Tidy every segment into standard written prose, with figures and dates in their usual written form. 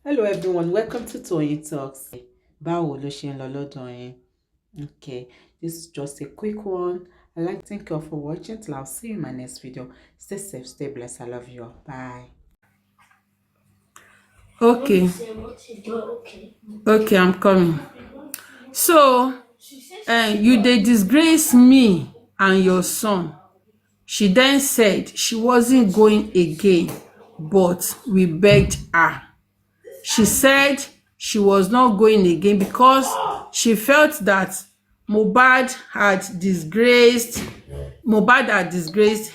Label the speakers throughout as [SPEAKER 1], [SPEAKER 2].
[SPEAKER 1] Hello everyone, welcome to Toyeen Talks. Báwo ló ṣe ń lọ lọ́dọ̀ yín? Okay, this is just a quick one. I'd like to thank you all for watching. Till I'll see you in my next video. Stay safe, stay blessed. I love you all. Bye.
[SPEAKER 2] Okay. Okay, I'm coming. So, you they disgrace me and your son. She then said she wasn't going again, but we begged her. She said she was not going again because she felt that Mohbad had disgraced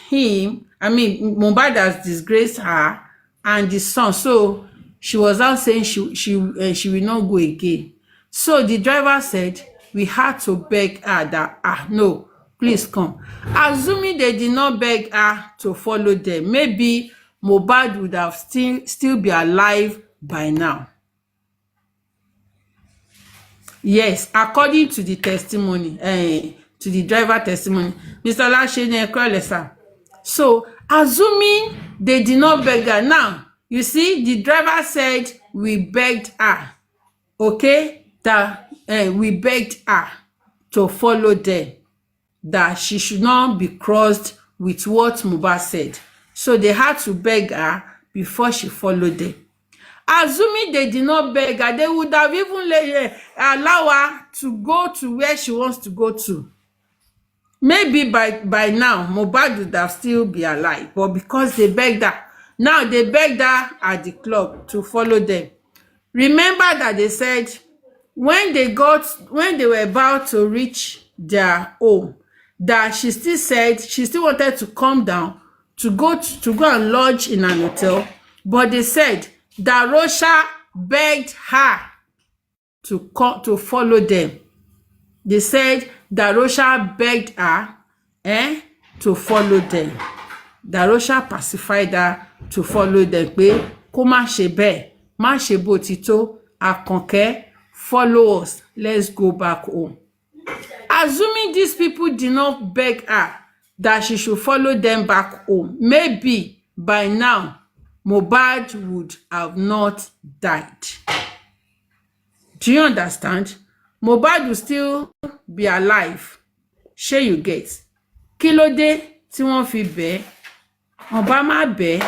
[SPEAKER 2] him. I mean, Mohbad has disgraced her and the son. So she was out saying she will not go again. So the driver said we had to beg her that no, please come. Assuming they did not beg her to follow them, maybe Mohbad would have still be alive by now. Yes, according to the testimony, to the driver testimony, Mr. Lashene Ekwelesa. So, assuming they did not beg her, now, you see, the driver said we begged her, okay, that we begged her to follow them, that she should not be crossed with what Mohbad said. So, they had to beg her before she followed them. Assuming they did not beg her, they would have even allow her to go to where she wants to go to. Maybe by now, Mohbad would have still be alive. But because they begged her, now they begged her at the club to follow them. Remember that they said when they were about to reach their home, that she still said she still wanted to come down to go and lodge in an hotel. But they said that Rosha begged her to follow them. They said that Rosha begged her to follow them. That Rosha pacified her to follow them. Pé kó má ṣe bẹ́ẹ̀, má ṣe bó ti tó, Àkànkẹ́, follow us, let's go back home. Assuming these people did not beg her that she should follow them back home, maybe by now Mohbad would have not died. Do you understand? Mohbad will still be alive. Shey you get? Kí ló dé tí wọ́n fi bẹ́ẹ̀? Wọ́n bá má bẹ́ẹ̀.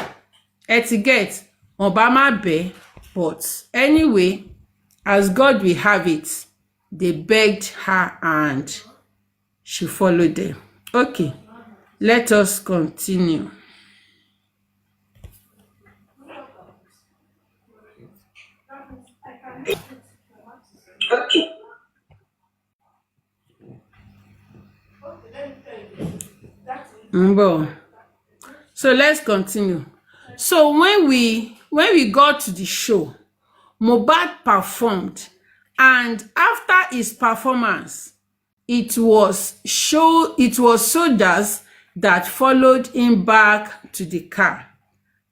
[SPEAKER 2] Ẹ ti get? Wọ́n bá má bẹ́ẹ̀. But anyway, as God will have it, they begged her and she followed them. Okay, let us continue. Okay. So let's continue. So when we got to the show, Mohbad performed, and after his performance, it was soldiers that followed him back to the car,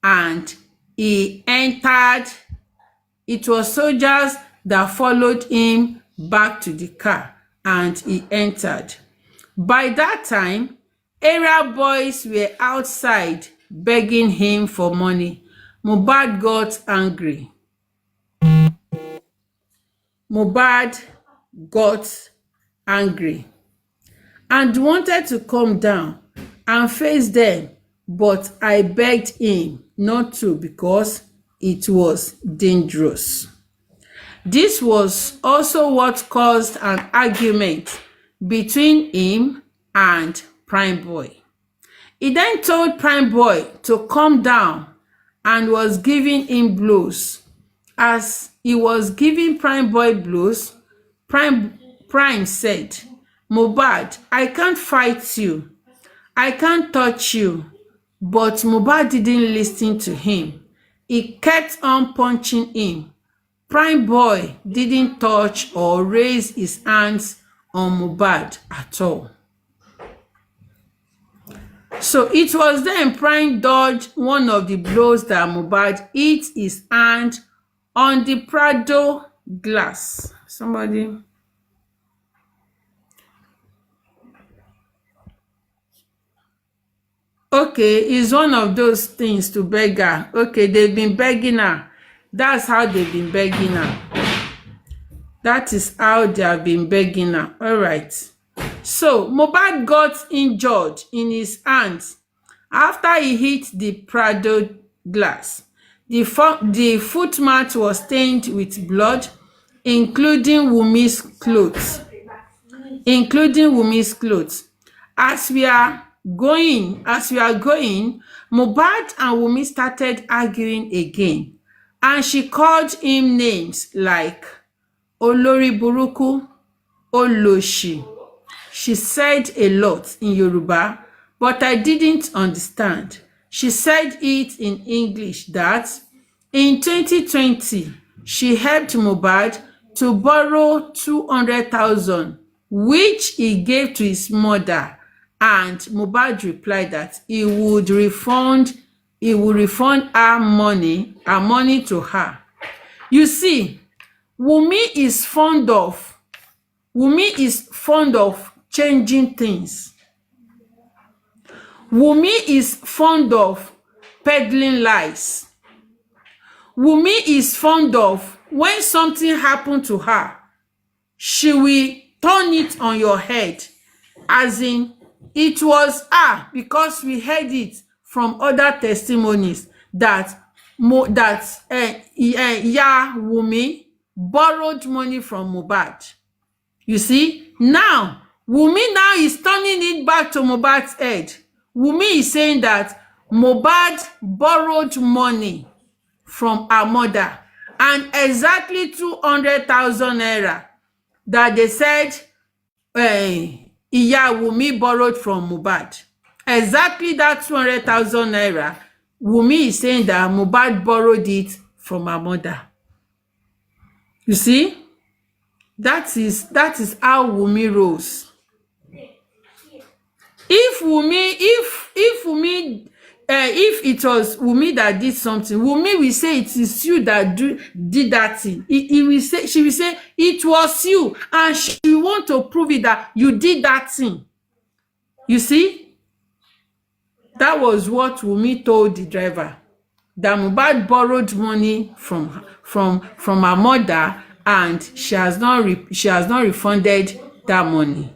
[SPEAKER 2] and he entered. It was soldiers that followed him back to the car, and he entered. By that time, area boys were outside begging him for money. Mohbad got angry. Mohbad got angry and wanted to come down and face them, but I begged him not to because it was dangerous. This was also what caused an argument between him and Primeboy. He then told Primeboy to come down and was giving him blows. As he was giving Primeboy blows, Prime said, Mohbad, I can't fight you. I can't touch you. But Mohbad didn't listen to him. He kept on punching him. Primeboy didn't touch or raise his hands on Mohbad at all. So it was then Prime dodged one of the blows that Mohbad hit his hand on the Prado glass. Somebody. Okay, it's one of those things to beg her. Okay, they've been begging her. That's how they've been begging her. That is how they have been begging her. All right. So Mohbad got injured in his hands after he hit the Prado glass. The footmat was stained with blood, including Wunmi's clothes. As we are going, Mohbad and Wunmi started arguing again, and she called him names like Olori Buruku, Oloshi. She said a lot in Yoruba, but I didn't understand. She said it in English that in 2020, she helped Mohbad to borrow 200,000, which he gave to his mother, and Mohbad replied that he would refund her money to her. You see, Wunmi is fond of changing things. Wunmi is fond of peddling lies. Wunmi is fond of when something happened to her, she will turn it on your head, as in it was her, because we heard it from other testimonies that Wunmi borrowed money from Mohbad. You see, now Wunmi now is turning it back to Mohbad's head. Wunmi is saying that Mohbad borrowed money from her mother, and exactly 200,000 naira that they said Iya Wunmi borrowed from Mohbad. Exactly that 200,000 naira, Wunmi is saying that Mohbad borrowed it from her mother. You see, that is how Wunmi rolls. If it was Wunmi that did something, Wunmi will say it is you that did that thing. She will say it was you, and she want to prove it that you did that thing. You see, that was what Wunmi told the driver, that Mohbad borrowed money from her mother, and she has not refunded that money.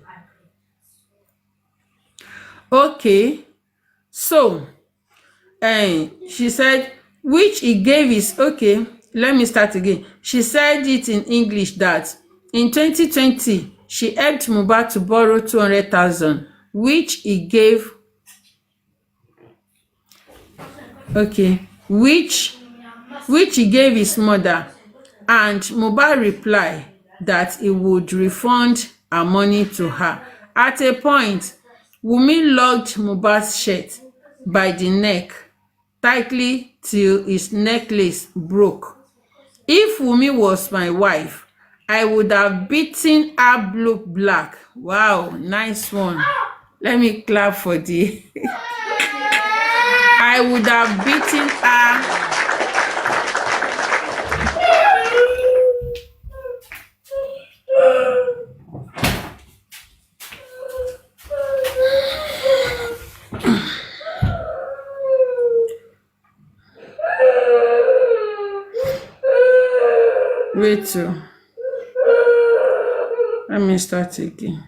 [SPEAKER 2] Okay, so she said, which he gave is okay. Let me start again. She said it in English that in 2020 she helped Mohbad to borrow 200,000, which he gave. Okay, which he gave his mother, and Mohbad replied that he would refund her money to her. At a point, Wunmi lugged Mohbad's shirt by the neck tightly till his necklace broke. If Wunmi was my wife, I would have beaten her blue black. Wow, nice one. Let me clap for the I would have beaten her. Wait till let me start again.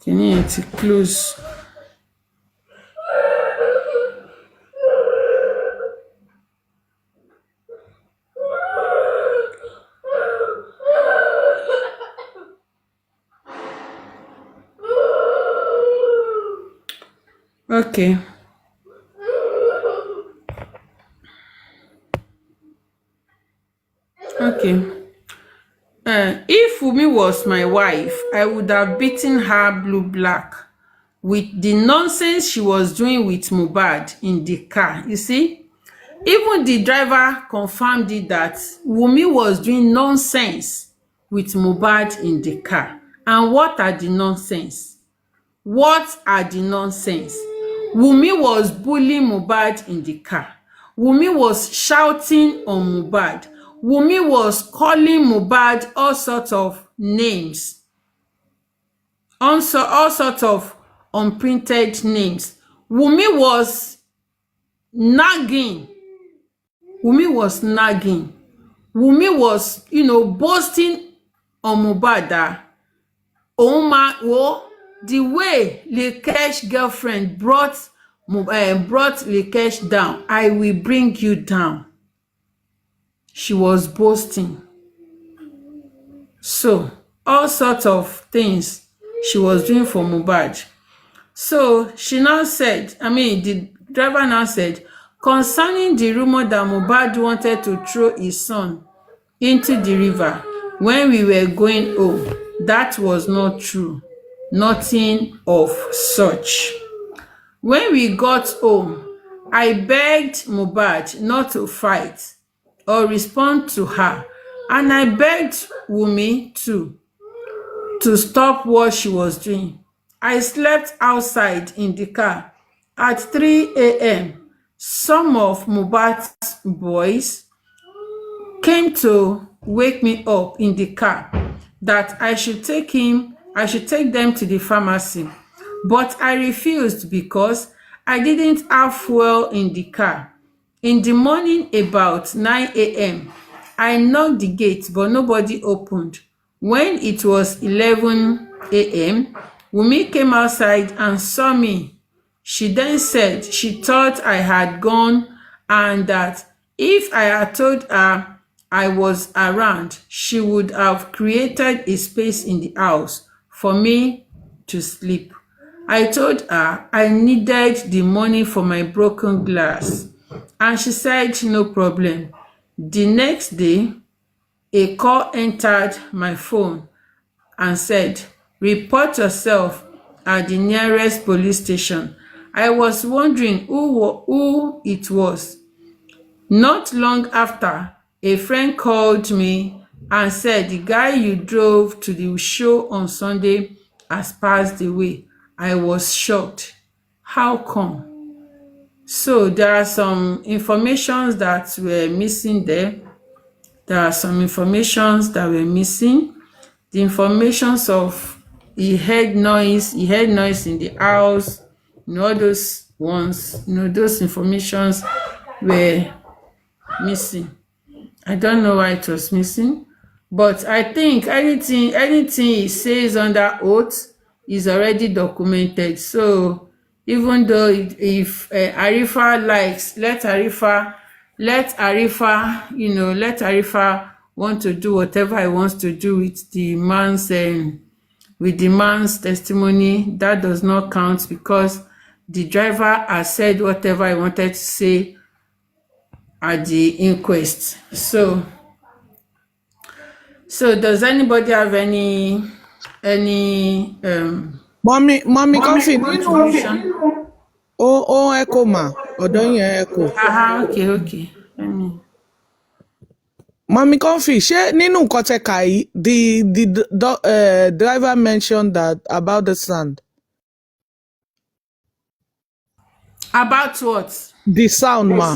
[SPEAKER 2] Can you close? Okay. Okay. If Wunmi was my wife, I would have beaten her blue black with the nonsense she was doing with Mohbad in the car. You see, even the driver confirmed it that Wunmi was doing nonsense with Mohbad in the car. And what are the nonsense? Wunmi was bullying Mohbad in the car. Wunmi was shouting on Mohbad. Wunmi was calling Mohbad all sorts of names. Also, all sorts of unprinted names. Wunmi was nagging Wunmi was nagging. Wunmi was, boasting on Mohbad that, oh my, the way Lekesh girlfriend brought Lekesh down, I will bring you down. She was boasting. So, all sorts of things she was doing for Mohbad. So, she now said, the driver now said, concerning the rumor that Mohbad wanted to throw his son into the river when we were going home, that was not true. Nothing of such. When we got home, I begged Mohbad not to fight or respond to her, and I begged Wunmi too to stop what she was doing. I slept outside in the car. At 3 a.m., some of Mohbad's boys came to wake me up in the car that I should take them to the pharmacy. But I refused because I didn't have fuel in the car. In the morning about 9 a.m., I knocked the gate but nobody opened. When it was 11 a.m., Wunmi came outside and saw me. She then said she thought I had gone and that if I had told her I was around, she would have created a space in the house for me to sleep. I told her I needed the money for my broken glass, and she said no problem. The next day, a call entered my phone and said, report yourself at the nearest police station. I was wondering who it was. Not long after, a friend called me and said the guy you drove to the show on Sunday has passed away. I was shocked. How come? So there are some informations that were missing there. There are some informations that were missing. The informations of he heard noise in the house, all those ones, those informations were missing. I don't know why it was missing, but I think anything he says under oath is already documented. So even though if Arifa likes, let Arifa, let Arifa want to do whatever he wants to do with the man's testimony, that does not count because the driver has said whatever he wanted to say at the inquest. So does anybody have any
[SPEAKER 3] Mommy coffee
[SPEAKER 2] contribution?
[SPEAKER 3] echo ma ọ̀dọ̀ yín echo.
[SPEAKER 2] Okay.
[SPEAKER 3] Mommy coffee ṣé nínú nǹkan tẹ́ kà yìí the driver mentioned that about the sound.
[SPEAKER 2] About what?
[SPEAKER 3] The sound ma.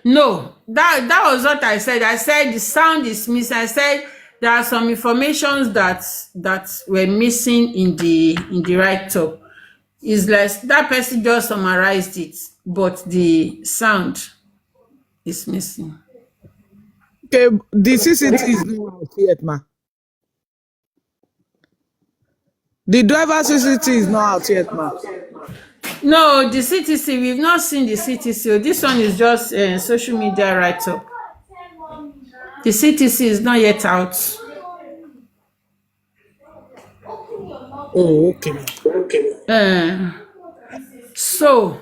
[SPEAKER 2] No, that was what I said. I said the sound is missing. I said there are some informations that were missing in the write-up. It's like that person just summarized it, but the sound is missing.
[SPEAKER 3] Okay, the CCTV is not out yet, ma. The driver CCTV is not out yet, ma.
[SPEAKER 2] No, the CTC, we've not seen the CTC. This one is just social media write-up. The CTC is not yet out.
[SPEAKER 3] Oh, okay.
[SPEAKER 2] So,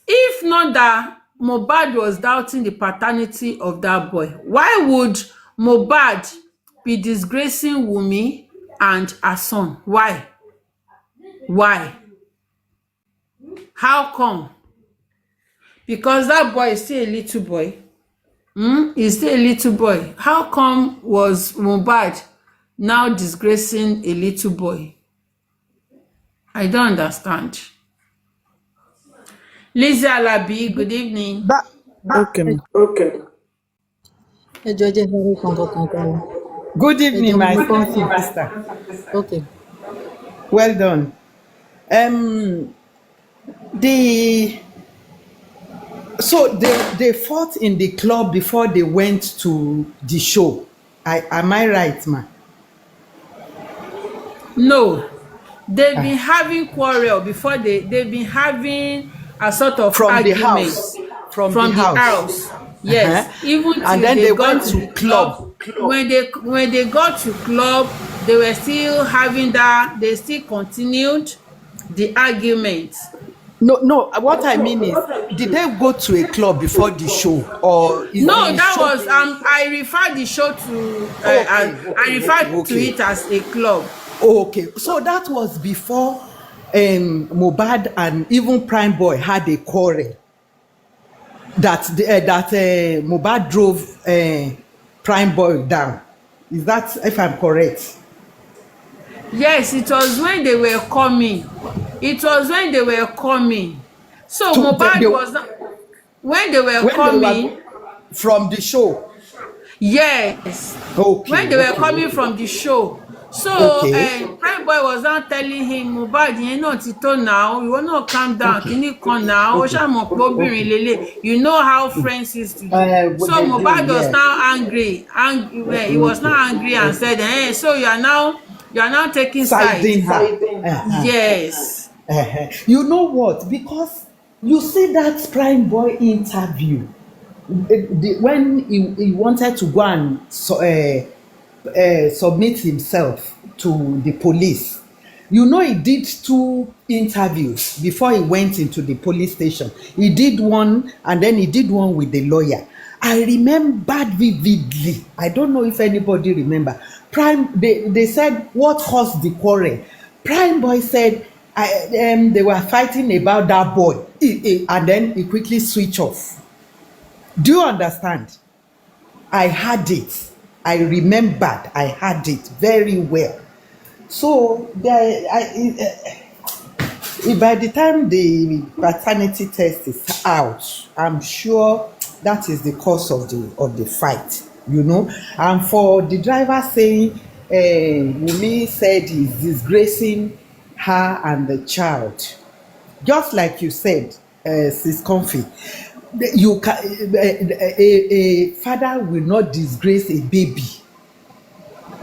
[SPEAKER 2] if not that Mohbad was doubting the paternity of that boy, why would Mohbad be disgracing Wunmi and her son? Why? How come? Because that boy is still a little boy. He's still a little boy. How come was Mohbad now disgracing a little boy? I don't understand. Lizzie Alabi, good evening.
[SPEAKER 3] Okay, ma.
[SPEAKER 4] Good evening, my sister.
[SPEAKER 5] Okay.
[SPEAKER 4] Well done. The So they fought in the club before they went to the show. Am I right, ma?
[SPEAKER 2] No, they've been having quarrel before. They've been having a sort of
[SPEAKER 4] From the
[SPEAKER 2] argument
[SPEAKER 4] house. From the
[SPEAKER 2] from the
[SPEAKER 4] house.
[SPEAKER 2] house. Yes, even till
[SPEAKER 4] And then
[SPEAKER 2] they
[SPEAKER 4] they
[SPEAKER 2] got
[SPEAKER 4] went
[SPEAKER 2] to
[SPEAKER 4] to
[SPEAKER 2] the
[SPEAKER 4] club.
[SPEAKER 2] club. When they got to club, they were still having that. They still continued the argument.
[SPEAKER 4] No. What I mean is, did they go to a club before the show, or is
[SPEAKER 2] No,
[SPEAKER 4] the
[SPEAKER 2] that
[SPEAKER 4] show?
[SPEAKER 2] was I refer the show to I
[SPEAKER 4] Okay,
[SPEAKER 2] refer to
[SPEAKER 4] okay.
[SPEAKER 2] it as a club.
[SPEAKER 4] Okay, so that was before Mohbad and even Primeboy had a quarrel that Mohbad drove Primeboy down. Is that, if I'm correct?
[SPEAKER 2] Yes, it was when they were coming. It was when they were coming. So
[SPEAKER 4] To,
[SPEAKER 2] Mohbad was not when they were
[SPEAKER 4] when they
[SPEAKER 2] coming.
[SPEAKER 4] were from the show.
[SPEAKER 2] Yes, when
[SPEAKER 4] Okay,
[SPEAKER 2] they were
[SPEAKER 4] okay,
[SPEAKER 2] coming from the show. So
[SPEAKER 4] okay,
[SPEAKER 2] Primeboy was now telling him, Mohbad yẹn náà ti tó now, ìwọ náà calm down,
[SPEAKER 4] okay,
[SPEAKER 2] kíní kan now, ó
[SPEAKER 4] okay,
[SPEAKER 2] ṣàmọ̀ pé obìnrin
[SPEAKER 4] okay.
[SPEAKER 2] lélẹ̀. You know how friends used to do.
[SPEAKER 4] What
[SPEAKER 2] So
[SPEAKER 4] they
[SPEAKER 2] Mohbad
[SPEAKER 4] do,
[SPEAKER 2] was
[SPEAKER 4] yeah.
[SPEAKER 2] now angry. He was now angry and said, so you are now taking side.
[SPEAKER 4] Siding her. Uh-huh.
[SPEAKER 2] Yes.
[SPEAKER 4] You know what? Because you see that Primeboy interview, when he wanted to go and submit himself to the police. You know, he did 2 interviews before he went into the police station. He did one, and then he did one with the lawyer. I remembered vividly. I don't know if anybody remember. They said, what caused the quarrel? Primeboy said they were fighting about that boy, and then he quickly switched off. Do you understand? I had it. I remembered. I had it very well. So by the time the paternity test is out, I'm sure that is the cause of the fight. You know, and for the driver saying, Wunmi said he's disgracing her and the child, just like you said, Sis Comfy. You can a father will not disgrace a baby,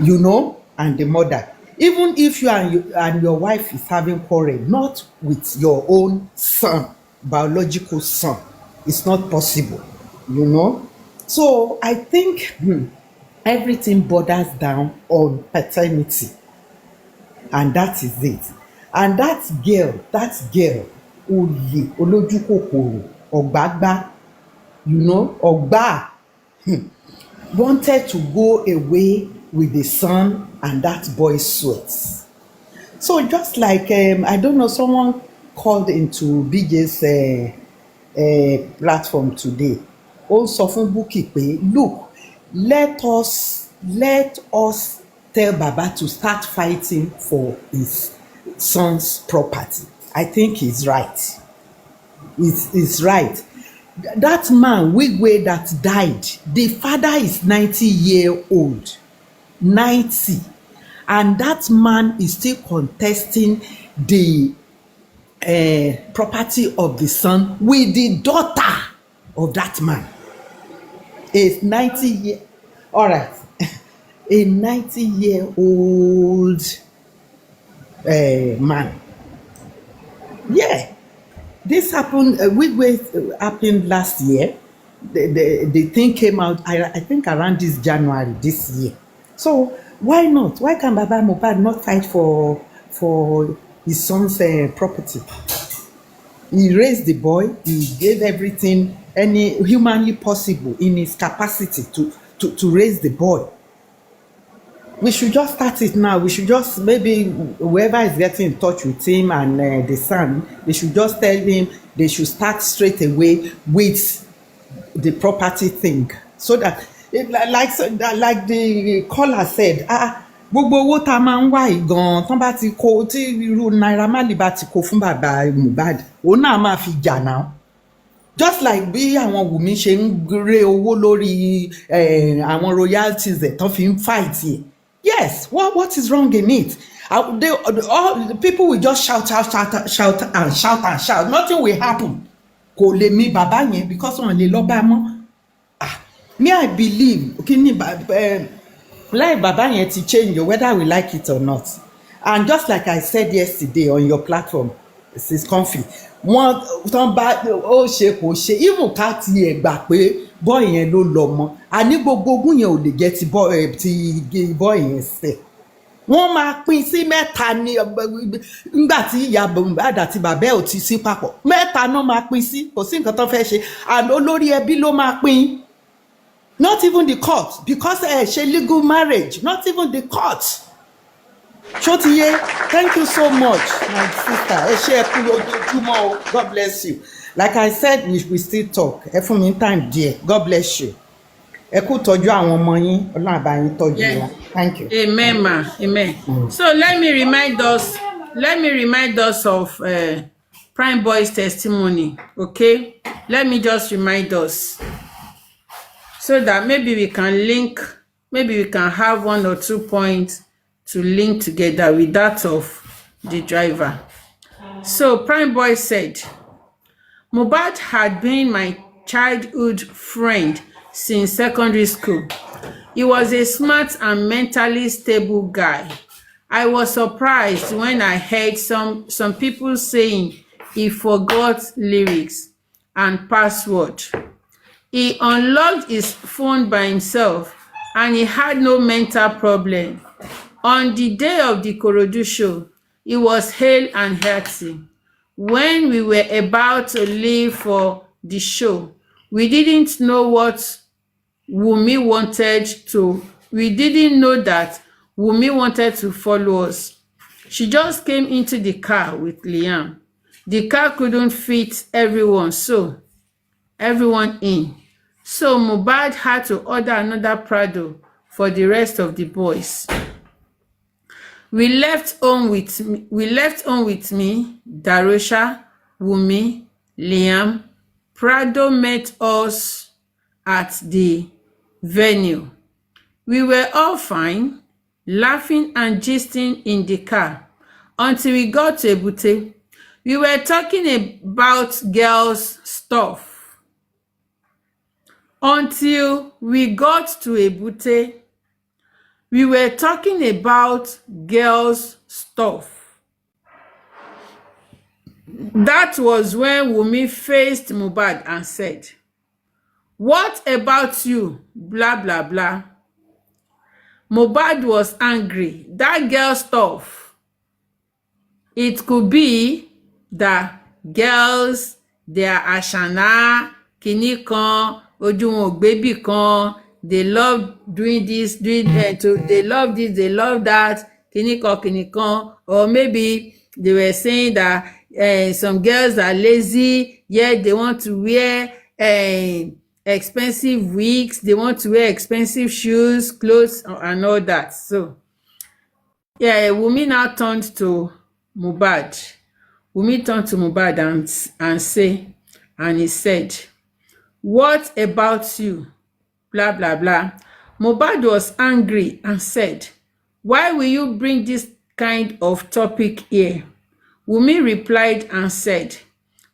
[SPEAKER 4] you know, and the mother, even if you and your wife is having quarrel, not with your own son, biological son. It's not possible, you know. So I think everything borders down on paternity, and that is it. And that girl olè olójú kòkòrò ọ̀gbágbá, you know, ọ̀gbá, wanted to go away with the son and that boy sweats. So just like I don't know, someone called into BJ's platform today, ó sọ fún Bukky pé, look, let us tell Baba to start fighting for his son's property. I think he's right. It's right. That man, Wigwe, that died, the father is 90-year-old. 90. And that man is still contesting the property of the son with the daughter of that man. A 90-year, all right, a 90-year-old man. Yeah, this happened. Wigwe happened last year. The thing came out, I think, around this January this year. So why not? Why can Baba Mohbad not fight for his son's property? He raised the boy. He gave everything any humanly possible in his capacity to raise the boy. We should just start it now. We should just, maybe whoever is getting in touch with him and the son, they should just tell him they should start straight away with the property thing, so that like the caller said, gbogbo owó tá a máa ń wá yìí gan-an tán bá ti kó, tí irú Naira Marley bá ti kó fún bàbá Mohbad, òun náà máa fi jà náà. Just like bí àwọn Wunmi ṣe ń ré owó lórí àwọn royalties tán fi ń fight yìí. Yes, what is wrong in it? All the people will just shout. Nothing will happen. kò lè mi bàbá yẹn because wọn lè lọ bá mọ́. Me I believe kini life bàbá yẹn ti change whether we like it or not, and just like I said yesterday on your platform Sis Comfy, wọn tán bá ó ṣe kò ṣe even ká tiẹ̀ gbà pé bọ́ọ̀ yẹn ló lọ mọ́, àní gbogbo ogún yẹn ò lè jẹ́ ti bọ́ọ̀ yẹn sẹ̀. Wọ́n máa pín sí mẹ́ta ní nígbà tí ìyá Mohbad àti bàbá ẹ̀ ò ti sí papọ̀, mẹ́ta náà máa pín sí, kò sí nǹkan tó fẹ́ ṣe, and olórí ẹbí ló máa pín. Not even the court, because ṣe legal marriage, not even the court. Ṣótiyé, thank you so much my sister, ẹ ṣé ẹ kú ojoojúmọ́ o, God bless you. Like I said, we still talk, ẹ fún mi time díẹ̀, God bless you. Ẹ kú tọ́jú àwọn ọmọ yín, Ọlọ́run á bá yín tọ́jú wọn. Thank you.
[SPEAKER 2] Amen, ma. Amen. So let me remind us of Primeboy's testimony, okay? Let me just remind us so that maybe we can have 1 or 2 points to link together with that of the driver. So Primeboy said, Mohbad had been my childhood friend since secondary school. He was a smart and mentally stable guy. I was surprised when I heard some people saying he forgot lyrics and password. He unlocked his phone by himself and he had no mental problem. On the day of the Korodu show, he was hale and healthy. When we were about to leave for the show, we didn't know that Wunmi wanted to follow us. She just came into the car with Liam. The car couldn't fit everyone in. So Mohbad had to order another Prado for the rest of the boys. We left home with me, Darosha, Wunmi, Liam. Prado met us at the venue. We were all fine, laughing and gisting in the car until we got to Ebute. We were talking about girls' stuff. Until we got to Ebute, we were talking about girls' stuff. That was when Wunmi faced Mohbad and said, "What about you? Blah, blah, blah." Mohbad was angry. That girl stuff. It could be that girls, they are ashana, kini kan, ojú wọn ò gbébì kan, they love doing this, they love this, they love that, kini kan, or maybe they were saying that some girls are lazy, yet they want to wear expensive wigs, they want to wear expensive shoes, clothes, and all that. So, yeah, Wunmi now turned to Mohbad. Wunmi turned to Mohbad and he said, "What about you? Blah, blah, blah." Mohbad was angry and said, "Why will you bring this kind of topic here?" Wunmi replied and said,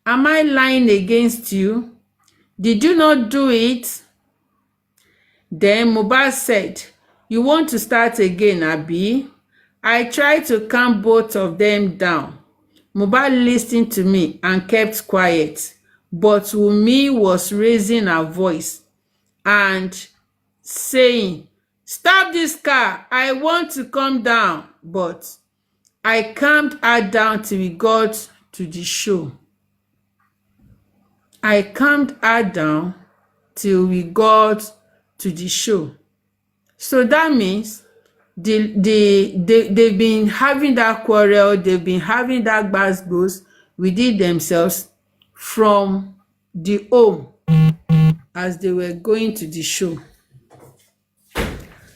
[SPEAKER 2] "Am I lying against you? Did you not do it?" Then Mohbad said, "You want to start again, Ibeeee?" I tried to calm both of them down. Mohbad listened to me and kept quiet, but Wunmi was raising her voice and saying, "Stop this car, I want to come down." But I calmed her down till we got to the show. So that means they've been having that quarrel, they've been having that gbas within themselves from the home as they were going to the show.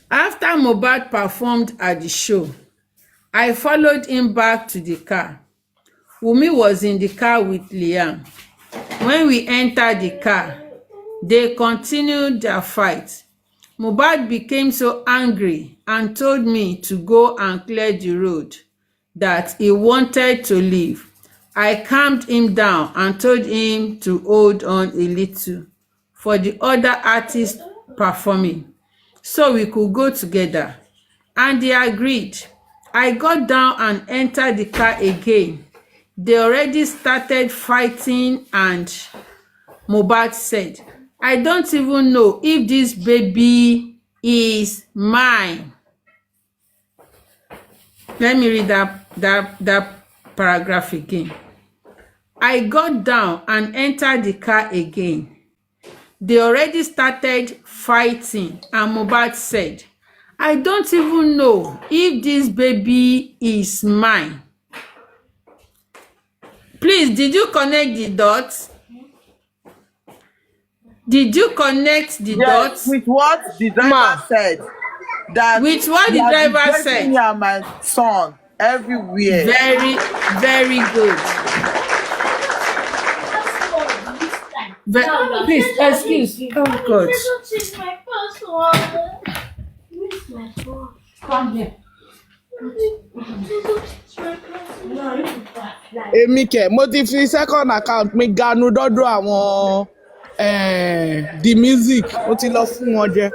[SPEAKER 2] After Mohbad performed at the show, I followed him back to the car. Wunmi was in the car with Liam. When we entered the car, they continued their fight. Mohbad became so angry and told me to go and clear the road, that he wanted to leave. I calmed him down and told him to hold on a little for the other artists performing so we could go together, and he agreed. I got down and entered the car again. They already started fighting, and Mohbad said, I don't even know if this baby is mine. Let me read that paragraph again. I got down and entered the car again. They already started fighting, and Mohbad said, I don't even know if this baby is mine. Please, did you connect the dots? Did you connect the
[SPEAKER 5] Yes,
[SPEAKER 2] dots?
[SPEAKER 5] with what the driver
[SPEAKER 3] Ma.
[SPEAKER 5] said. That
[SPEAKER 2] With what
[SPEAKER 5] you
[SPEAKER 2] the
[SPEAKER 5] are
[SPEAKER 2] driver
[SPEAKER 5] disgracing
[SPEAKER 2] said?
[SPEAKER 5] me and my son everywhere.
[SPEAKER 2] Very, very good. Please, excuse me. Oh, God. Come here.
[SPEAKER 3] èmi kẹ̀ mo ti fi second account mi ganu dọ́dọ̀ àwọn the music mo ti lọ fún wọn jẹ.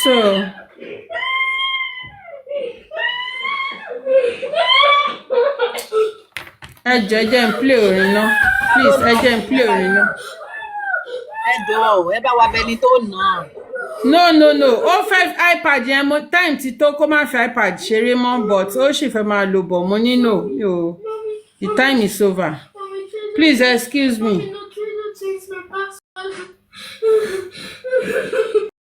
[SPEAKER 2] So, ẹ jẹ́ n play orin náà. Please, ẹ jẹ́ n play orin náà.
[SPEAKER 6] Ẹ jọ̀ọ́, ẹ bá wa bẹni tó nà.
[SPEAKER 2] No. Ó fẹ́ iPad yẹn mo time ti tó kó má fi iPad ṣeré mọ́, but ó sì fẹ́ máa lò bọ̀ mo ní no. The time is over. Please excuse me.